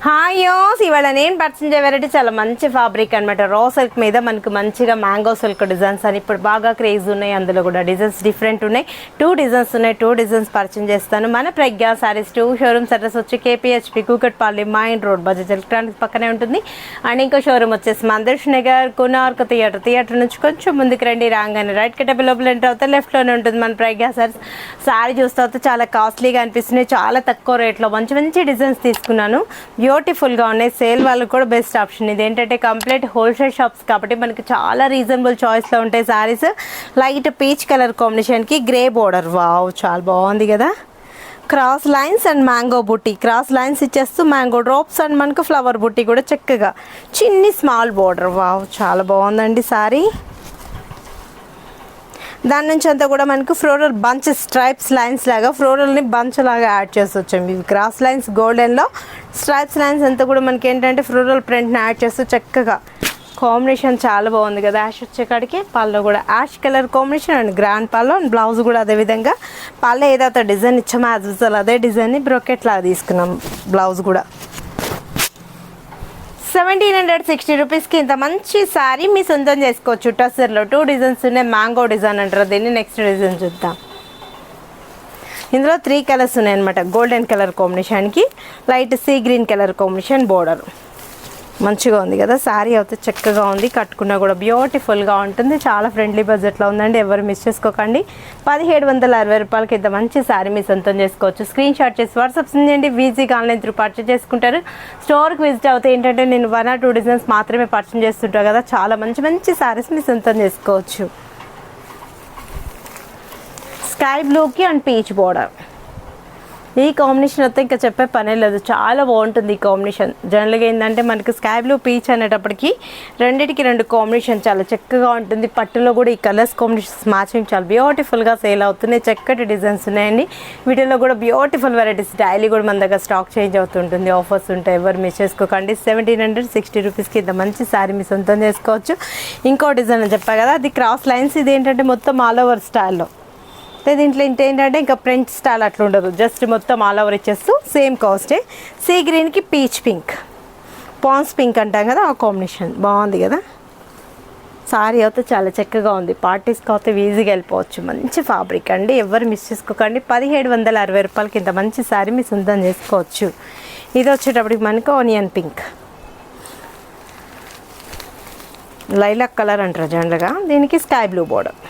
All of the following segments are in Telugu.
హాయ్ యోస్, ఇవాళ నేను పర్చేజ్ వెరైటీ చాలా మంచి ఫ్యాబ్రిక్ అనమాట. రా సిల్క్ మీద మనకు మంచిగా మ్యాంగో సిల్క్ డిజైన్స్ అని ఇప్పుడు బాగా క్రేజ్ ఉన్నాయి. అందులో కూడా డిజైన్స్ డిఫరెంట్ ఉన్నాయి. 2 డిజైన్స్ ఉన్నాయి. 2 డిజైన్స్ పర్చేజ్ చేస్తాను. మన ప్రజ్ఞా సారీస్ 2 షోరూమ్స్ అడ్రస్ వచ్చి KPHB Kukatpally main road Bajaj electronics పక్కనే ఉంటుంది. అండ్ ఇంకో షోరూమ్ వచ్చేసి మందర్ష్ నగర్ కునార్క్ థియేటర్ నుంచి కొంచెం ముందుకు రండి. రాగానే రైట్ కట్ అవైలబుల్ ఎంటర్ అవుతే లెఫ్ట్లోనే ఉంటుంది మన ప్రజ్ఞా సారీస్. సారీ చూస్తే చాలా కాస్ట్లీగా అనిపిస్తున్నాయి. చాలా తక్కువ రేట్లో మంచి మంచి డిజైన్స్ తీసుకున్నాను. బ్యూటిఫుల్గా ఉన్నాయి. సేల్ వాళ్ళకి కూడా బెస్ట్ ఆప్షన్. ఇది ఏంటంటే కంప్లీట్ హోల్సేల్ షాప్స్ కాబట్టి మనకి చాలా రీజనబుల్ చాయిస్లో ఉంటాయి సారీస్. లైట్ పీచ్ కలర్ కాంబినేషన్కి గ్రే బోర్డర్. వావ్, చాలా బాగుంది కదా. క్రాస్ లైన్స్ అండ్ మ్యాంగో బుట్టి, క్రాస్ లైన్స్ ఇచ్చేస్తూ మ్యాంగో డ్రాప్స్ అండ్ మనకు ఫ్లవర్ బుట్టి కూడా చక్కగా చిన్ని స్మాల్ బోర్డర్. వావ్, చాలా బాగుందండి సారీ. దాని నుంచి అంతా కూడా మనకు ఫ్లోరల్ బంచ్ స్ట్రైప్స్ లైన్స్ లాగా ఫ్లోరల్ని బంచ్ లాగా యాడ్ చేసి వచ్చాము. ఇవి క్రాస్ లైన్స్ గోల్డెన్లో, స్ట్రైప్స్ లైన్స్ అంతా కూడా మనకి ఏంటంటే ఫ్లోరల్ ప్రింట్ని యాడ్ చేస్తూ చక్కగా కాంబినేషన్ చాలా బాగుంది కదా. యాష్ వచ్చేకాడికి పళ్ళు కూడా ash colour combination and grand పళ్ళు అండ్ బ్లౌజ్ కూడా అదేవిధంగా పళ్ళు ఏదైతే డిజైన్ ఇచ్చామో యాజ్ యూజువల్ అదే డిజైన్ని బ్రొకెట్ లాగా తీసుకున్నాం. బ్లౌజ్ కూడా 1760 రూపీస్కి ఇంత మంచి శారీ మీ సొంతం చేసుకోవచ్చు. టసర్లో 2 డిజైన్స్ ఉన్నాయి. మ్యాంగో డిజైన్ అంటారు దీన్ని. నెక్స్ట్ డిజైన్ చూద్దాం. ఇందులో 3 కలర్స్ ఉన్నాయి అనమాట. గోల్డెన్ కలర్ కాంబినేషన్కి light sea green colour combination border. మంచిగా ఉంది కదా. శారీ అయితే చక్కగా ఉంది. కట్టుకున్నా కూడా బ్యూటిఫుల్గా ఉంటుంది. చాలా ఫ్రెండ్లీ బడ్జెట్లో ఉందండి. ఎవరు మిస్ చేసుకోకండి. 1760 రూపాయలకి ఇంత మంచి శారీ మీ సొంతం చేసుకోవచ్చు. స్క్రీన్ షాట్ చేసి వాట్సాప్ చేయండి. ఈజీగా ఆన్లైన్ త్రూ పర్చేజ్ చేసుకుంటారు. స్టోర్కి విజిట్ అవుతే ఏంటంటే నేను 1 or 2 డిజైన్స్ మాత్రమే పర్చేజ్ చేస్తుంటాను కదా. చాలా మంచి మంచి శారీస్ మీ సొంతం చేసుకోవచ్చు. స్కై బ్లూకి అండ్ పీచ్ బోర్డర్. ఈ కాంబినేషన్ అయితే ఇంకా చెప్పే పనే లేదు. చాలా బాగుంటుంది ఈ కాంబినేషన్. జనరల్గా ఏంటంటే మనకి స్కై బ్లూ పీచ్ అనేటప్పటికి రెండింటికి 2 కాంబినేషన్ చాలా చక్కగా ఉంటుంది. పట్టులో కూడా ఈ కలర్స్ కాంబినేషన్స్ మ్యాచింగ్ చాలా బ్యూటిఫుల్గా సేల్ అవుతున్నాయి. చక్కటి డిజైన్స్ ఉన్నాయండి. వీటిలో కూడా బ్యూటిఫుల్ వెరైటీస్ డైలీ కూడా మన దగ్గర స్టాక్ చేంజ్ అవుతుంటుంది. ఆఫర్స్ ఉంటాయి. ఎవరు మిస్ చేసుకోకండి. 1760 రూపీస్కి ఇంత మంచి శారీ మీ సొంతం చేసుకోవచ్చు. ఇంకో డిజైన్ అని చెప్పా కదా, అది క్రాస్ లైన్స్. ఇది ఏంటంటే మొత్తం ఆల్ ఓవర్ స్టైల్లో. దీంట్లో ఏంటంటే ఇంకా ప్రింట్ స్టైల్ అట్లా ఉండదు. జస్ట్ మొత్తం ఆల్ ఓవర్ ఇచ్చేస్తూ సేమ్ కాస్టే. సీ గ్రీన్కి పీచ్ పింక్, పాన్స్ పింక్ అంటాం కదా, ఆ కాంబినేషన్ బాగుంది కదా. సారీ అయితే చాలా చక్కగా ఉంది. పార్టీస్కి అయితే ఈజీగా వెళ్ళిపోవచ్చు. మంచి ఫ్యాబ్రిక్ అండి. ఎవరు మిస్ చేసుకోకండి. 1760 రూపాయలకి ఇంత మంచి సారీ మీ సొంతం చేసుకోవచ్చు. ఇది వచ్చేటప్పటికి మనకు ఆనియన్ పింక్, లైలాక్ కలర్ అంటారు జనరల్గా. దీనికి స్కై బ్లూ బోర్డర్.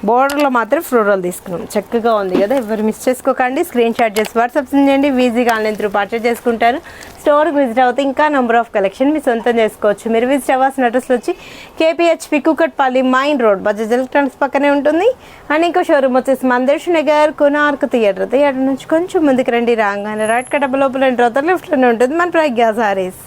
బోర్డర్లో మాత్రం ఫ్లోరల్ తీసుకున్నాం. చక్కగా ఉంది కదా. ఎవరు మిస్ చేసుకోకండి. స్క్రీన్ షాట్ చేసి వాట్సాప్ చేయండి. ఈజీగా ఆన్లైన్ త్రూ పర్చేజ్ చేసుకుంటారు. స్టోర్కి విజిట్ అవుతే ఇంకా నెంబర్ ఆఫ్ కలెక్షన్ మీ సొంతం చేసుకోవచ్చు. మీరు విజిట్ అవ్వాల్సిన అడ్రస్ వచ్చి KPHB Kukatpally main road Bajaj electronics పక్కనే ఉంటుంది. అండ్ ఇంకో షోరూమ్ వచ్చేసి మందర్ష్ నగర్ కునార్క్ థియేటర్ నుంచి కొంచెం ముందుకు రండి. రాగానే రైట్ కట్ అవైలబుల్ ఎంటర్ అవుతారు లెఫ్ట్లోనే ఉంటుంది మన ప్రజ్ఞా సారీస్.